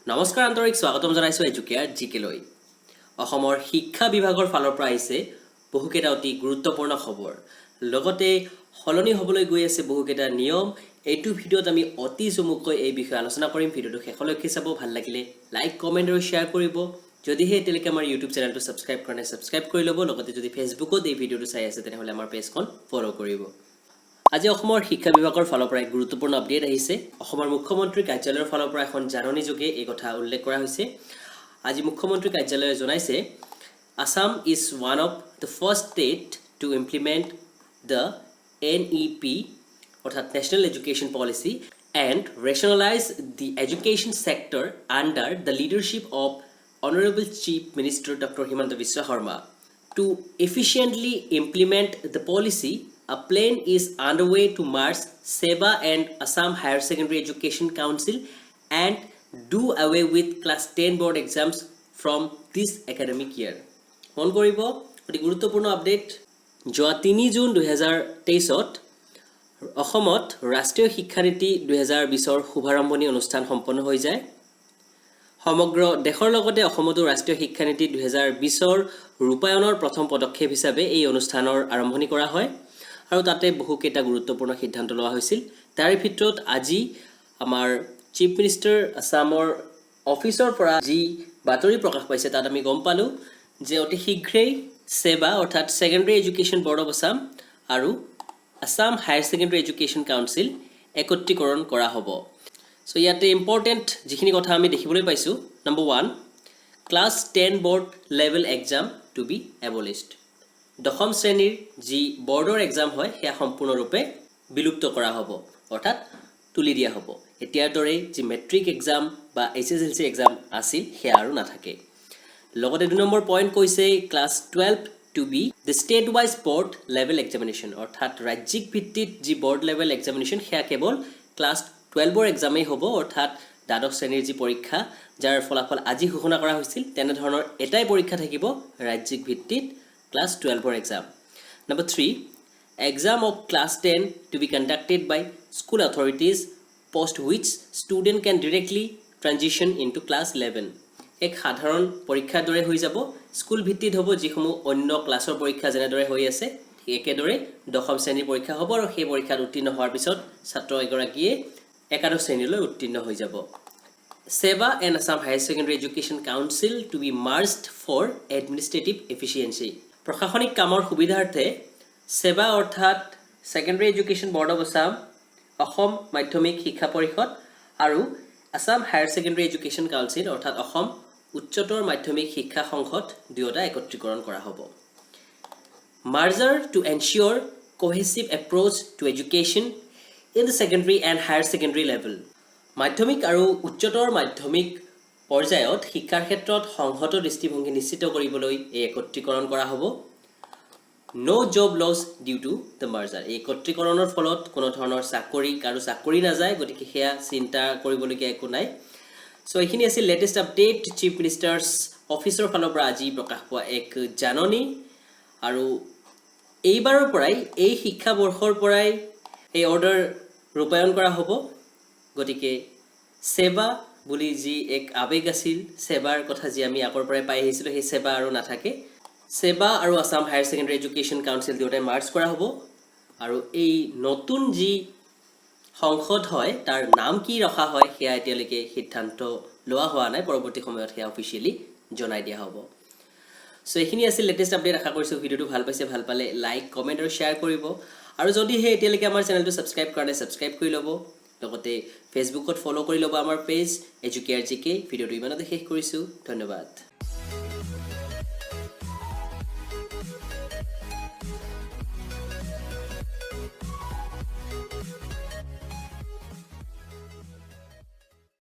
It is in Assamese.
নমস্কাৰ আন্তৰিক স্বাগতম জনাইছো এজুকেয়াৰ জিকে লৈ অসমৰ শিক্ষা বিভাগৰ ফালৰ পৰা আহিছে বহুকেইটা অতি গুৰুত্বপূৰ্ণ খবৰ লগতে হলনি হ'বলৈ গৈ আছে বহুকেইটা নিয়ম এইটো ভিডিঅ'ত আমি অতি চমুকৈ এই বিষয়ে আলোচনা কৰিম ভিডিঅ'টো শেষলৈকে চাব ভাল লাগিলে লাইক কমেন্ট আৰু শেয়াৰ কৰিব যদিহে এতিয়ালৈকে আমাৰ ইউটিউব চেনেলটো সাবস্ক্ৰাইব কৰা নাই সাবস্ক্ৰাইব কৰি ল'ব লগতে যদি ফেচবুকত এই ভিডিঅ'টো চাই আছে তেনেহলে আমাৰ পেজখন ফলো কৰিব আজি অসমৰ শিক্ষা বিভাগৰ ফালৰ পৰা এক গুৰুত্বপূৰ্ণ আপডেট আহিছে অসমৰ মুখ্যমন্ত্ৰী কাৰ্যালয়ৰ ফালৰ পৰা এখন জাননী যোগে এই কথা উল্লেখ কৰা হৈছে আজি মুখ্যমন্ত্ৰী কাৰ্যালয়ে জনাইছে Assam is one of the first state to implement the NEP অর্থাৎ National Education Policy and rationalize the education sector under the leadership of Honorable Chief Minister Dr. Himanta Biswa Sarma. To efficiently implement the policy, a plan is underway to merge SEBA and Assam Higher Secondary Education Council and do away with class 10 board exams from this academic year. মন কৰিব অতি গুৰুত্বপূৰ্ণ আপডেট যোৱা 3 জুন 2023ত অসমত ৰাষ্ট্ৰীয় শিক্ষা নীতি 2020ৰ শুভাৰম্ভণি অনুষ্ঠান সম্পন্ন হৈ যায় সমগ্ৰ দেশৰ লগতে অসমতো ৰাষ্ট্ৰীয় শিক্ষা নীতি 2020ৰ ৰূপায়ণৰ প্ৰথম পদক্ষেপ হিচাপে এই অনুষ্ঠানৰ আৰম্ভণি কৰা হয় আৰু তাতে বহুকেইটা গুৰুত্বপূৰ্ণ সিদ্ধান্ত লোৱা হৈছিল তাৰ ভিতৰত আজি আমাৰ চিফ মিনিষ্টাৰ আসামৰ অফিচৰ পৰা যি বাতৰি প্ৰকাশ পাইছে তাত আমি গম পালো যে অতি শীঘ্ৰেই সেবা অৰ্থাৎ secondary education board of Assam আৰু Assam higher secondary education council একত্ৰীকৰণ কৰা হ'ব সো ইয়াতে ইম্পৰ্টেন্ট যিখিনি কথা আমি দেখিবলৈ পাইছো number 1 class 10 board level exam to be abolished দশম শ্ৰেণীৰ যি বৰ্ডৰ এক্সাম হয় হেয়া সম্পূৰ্ণৰূপে বিলুপ্ত কৰা হ'ব অৰ্থাৎ তুলি দিয়া হ'ব এতিয়াৰ দৰে যি মেট্ৰিক এক্সাম বা এছএছএলসি এক্সাম আছিল হেয়া আৰু নাথাকে লগতে 2 নম্বৰ পইণ্ট কৈছে class 12 to be the state wise board level examination অৰ্থাৎ ৰাজ্যিক ভিত্তিত যি board level examination হেয়া কেৱল ক্লাছ 12 ৰ এক্সামেই হ'ব অৰ্থাৎ দ্বাদশ শ্ৰেণীৰ যি পৰীক্ষা যাৰ ফলাফল আজি ঘোষণা কৰা হৈছিল তেনে ধৰণৰ এটাই পৰীক্ষা থাকিব ৰাজ্যিক ভিত্তিত class 12 board exam. Number 3, exam of class 10 to be conducted by school authorities post which student can directly transition into class 11. এক সাধাৰণ পৰীক্ষাৰ দৰে হৈ যাব স্কুল ভিত্তিত হ'ব যিসমূহ অন্য ক্লাছৰ পৰীক্ষা যেনে দৰে হৈ আছে ঠিক একেদৰে দশম শ্ৰেণীৰ পৰীক্ষা হ'ব আৰু সেই পৰীক্ষাত উত্তীৰ্ণ হোৱাৰ পিছত ছাত্ৰ এগৰাকীয়ে একাদশ শ্ৰেণীলৈ উত্তীৰ্ণ হৈ যাব SEBA and Assam Higher Secondary Education Council to be merged for administrative efficiency. প্ৰশাসনিক কামৰ সুবিধাৰ্থে সেবা অৰ্থাৎ secondary education board of Assam Assam মাধ্যমিক শিক্ষা পৰিষদ আৰু Assam higher secondary education council অৰ্থাৎ অসম উচ্চতৰ মাধ্যমিক শিক্ষা সংসদ দুয়োটা একত্ৰীকৰণ কৰা হ'ব merger to ensure cohesive approach to education in the secondary and higher secondary level মাধ্যমিক আৰু উচ্চতৰ মাধ্যমিক পৰ্যায়ত শিক্ষাৰ ক্ষেত্ৰত সংহত দৃষ্টিভংগী নিশ্চিত কৰিবলৈ এই একত্ৰীকৰণ কৰা হ'ব no job loss due to the merger এই একত্ৰীকৰণৰ ফলত কোনো ধৰণৰ চাকৰি নাযায় গতিকে হেয়া চিন্তা কৰিবলগীয়া একো নাই সো এইখিনি আছিল লেটেষ্ট আপডেট চিফ মিনিষ্টাৰ্ছ অফিচৰ ফালৰ পৰা আজি প্ৰকাশ পোৱা এক জাননী আৰু এইবাৰৰ পৰাই এই শিক্ষা বৰ্ষৰ পৰাই এই অৰ্ডাৰ ৰূপায়ণ কৰা হ'ব গতিকে সেবা বুলি যি এক আবেগ আছিল সেবাৰ কথা যি আমি আগৰ পৰাই পাই আহিছিলো সেই সেবা আৰু নাথাকে সেবা আৰু Assam higher secondary education council দুয়োটাই মাৰ্জ কৰা হ'ব আৰু এই নতুন যি সংসদ হয় তাৰ নাম কি ৰখা হয় হেয়া এতিয়ালৈকে সিদ্ধান্ত লোৱা হোৱা নাই পৰৱৰ্তী সময়ত হেয়া অফিচিয়েলি জনাই দিয়া হ'ব সো এইখিনি আছিল লেটেষ্ট আপডেট আশা কৰিছো ভিডিঅ'টো ভাল পাইছে ভাল পালে লাইক কমেন্ট আৰু শ্বেয়াৰ কৰিব আৰু যদি হে এতিয়ালৈকে আমাৰ চেনেলটো সাবস্ক্ৰাইব কৰা নাই সাবস্ক্ৰাইব কৰি ল'ব লগতে ফেচবুকত ফলো কৰি ল'ব আমাৰ পেজ এজুকেয়াৰ জিকে ভিডিঅ'টো ইমানতে শেষ কৰিছো ধন্যবাদ